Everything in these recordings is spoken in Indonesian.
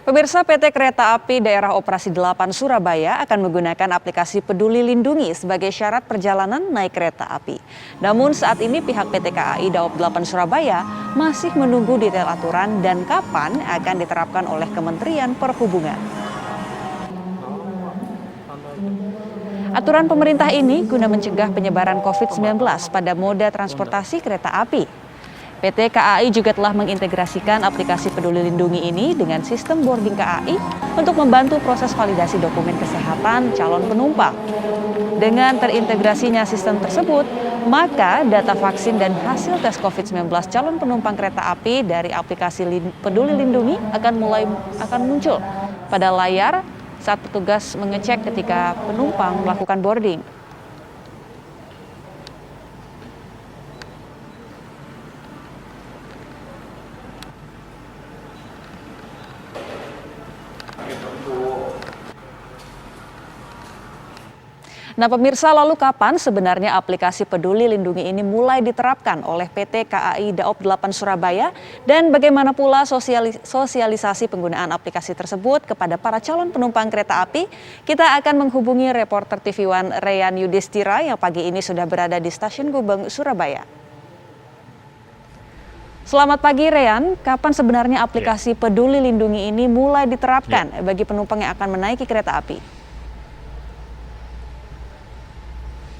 Pemirsa, PT Kereta Api Daerah Operasi 8 Surabaya akan menggunakan aplikasi Peduli Lindungi sebagai syarat perjalanan naik kereta api. Namun saat ini pihak PT KAI Daob 8 Surabaya masih menunggu detail aturan dan kapan akan diterapkan oleh Kementerian Perhubungan. Aturan pemerintah ini guna mencegah penyebaran COVID-19 pada moda transportasi kereta api. PT KAI juga telah mengintegrasikan aplikasi Peduli Lindungi ini dengan sistem boarding KAI untuk membantu proses validasi dokumen kesehatan calon penumpang. Dengan terintegrasinya sistem tersebut, maka data vaksin dan hasil tes COVID-19 calon penumpang kereta api dari aplikasi Peduli Lindungi akan muncul pada layar saat petugas mengecek ketika penumpang melakukan boarding. Nah pemirsa, lalu kapan sebenarnya aplikasi Peduli Lindungi ini mulai diterapkan oleh PT KAI Daob 8 Surabaya dan bagaimana pula sosialisasi penggunaan aplikasi tersebut kepada para calon penumpang kereta api? Kita akan menghubungi reporter TV One Reyan Yudhistira yang pagi ini sudah berada di Stasiun Gubeng, Surabaya. Selamat pagi Reyan, kapan sebenarnya aplikasi Peduli Lindungi ini mulai diterapkan bagi penumpang yang akan menaiki kereta api?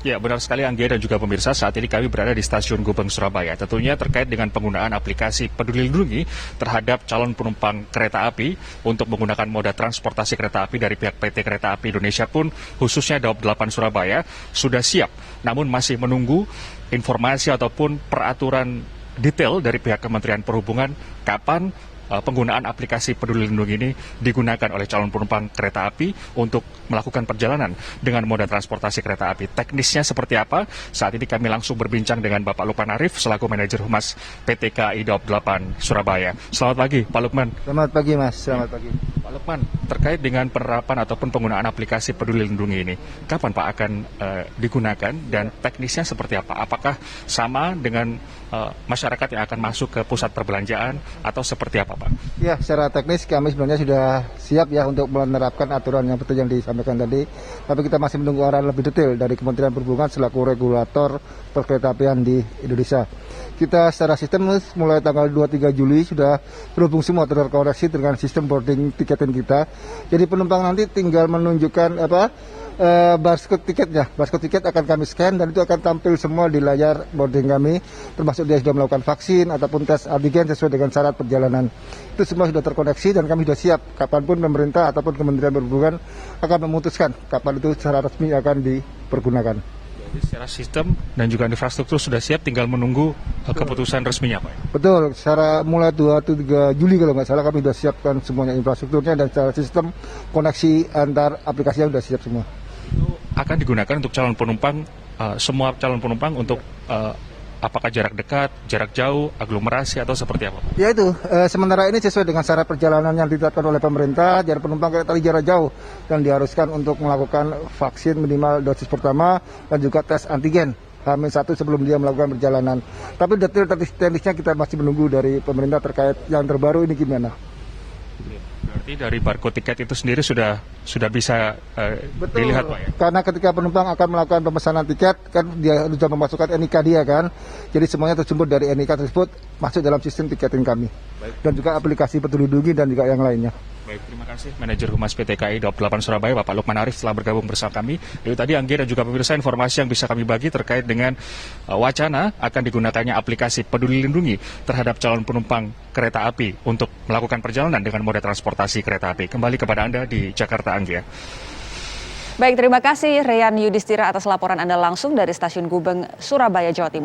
Ya, benar sekali Anggia dan juga pemirsa, saat ini kami berada di Stasiun Gubeng, Surabaya. Tentunya terkait dengan penggunaan aplikasi Peduli Lindungi terhadap calon penumpang kereta api untuk menggunakan moda transportasi kereta api dari pihak PT Kereta Api Indonesia pun, khususnya Daob 8 Surabaya, sudah siap. Namun masih menunggu informasi ataupun peraturan detail dari pihak Kementerian Perhubungan kapan penggunaan aplikasi Peduli Lindungi ini digunakan oleh calon penumpang kereta api untuk melakukan perjalanan dengan moda transportasi kereta api. Teknisnya seperti apa? Saat ini kami langsung berbincang dengan Bapak Lukman Arif selaku manajer humas PT KAI Daob 8 Surabaya. Selamat pagi, Pak Lukman. Selamat pagi, Mas. Selamat pagi. Pak Lukman, terkait dengan penerapan ataupun penggunaan aplikasi Peduli Lindungi ini, kapan Pak akan digunakan dan teknisnya seperti apa? Apakah sama dengan masyarakat yang akan masuk ke pusat perbelanjaan atau seperti apa, Pak? Ya, secara teknis kami sebenarnya sudah siap ya untuk menerapkan aturan yang betul yang disampaikan tadi. Tapi kita masih menunggu arahan lebih detail dari Kementerian Perhubungan selaku regulator perkeretaapian di Indonesia. Kita secara sistem mulai tanggal 23 Juli sudah terhubung semua terkoneksi dengan sistem boarding tiketing kita. Jadi penumpang nanti tinggal menunjukkan barcode tiketnya. Barcode tiket akan kami scan dan itu akan tampil semua di layar boarding kami, termasuk dia sudah melakukan vaksin ataupun tes antigen sesuai dengan syarat perjalanan. Itu semua sudah terkoneksi dan kami sudah siap kapanpun pemerintah ataupun Kementerian Perhubungan akan memutuskan kapan itu secara resmi akan dipergunakan. Jadi secara sistem dan juga infrastruktur sudah siap, tinggal menunggu keputusan resminya, Pak? Betul, secara mulai 23 Juli kalau nggak salah kami sudah siapkan semuanya infrastrukturnya dan secara sistem koneksi antar aplikasinya sudah siap semua. Itu akan digunakan untuk calon penumpang, semua calon penumpang untuk apakah jarak dekat, jarak jauh, aglomerasi atau seperti apa, Pak? Ya itu, sementara ini sesuai dengan syarat perjalanan yang ditetapkan oleh pemerintah, jarak penumpang kereta api jarak jauh dan diharuskan untuk melakukan vaksin minimal dosis pertama dan juga tes antigen H-1 sebelum dia melakukan perjalanan. Tapi detail teknisnya kita masih menunggu dari pemerintah terkait yang terbaru ini gimana. Berarti dari barcode tiket itu sendiri sudah bisa dilihat, Pak, ya? Karena ketika penumpang akan melakukan pemesanan tiket, kan dia sudah memasukkan NIK dia kan. Jadi semuanya tersebut dari NIK tersebut masuk dalam sistem tiketing kami. Baik. Dan juga aplikasi Peduli Lindungi dan juga yang lainnya. Baik, terima kasih Manajer Humas PT KAI Daob 8 Surabaya, Bapak Lukman Arif telah bergabung bersama kami. Itu tadi Anggia dan juga pemirsa informasi yang bisa kami bagi terkait dengan wacana akan digunakannya aplikasi Peduli Lindungi terhadap calon penumpang kereta api untuk melakukan perjalanan dengan moda transportasi kereta api. Kembali kepada Anda di Jakarta, Anggia. Baik, terima kasih Reyan Yudhistira atas laporan Anda langsung dari Stasiun Gubeng, Surabaya, Jawa Timur.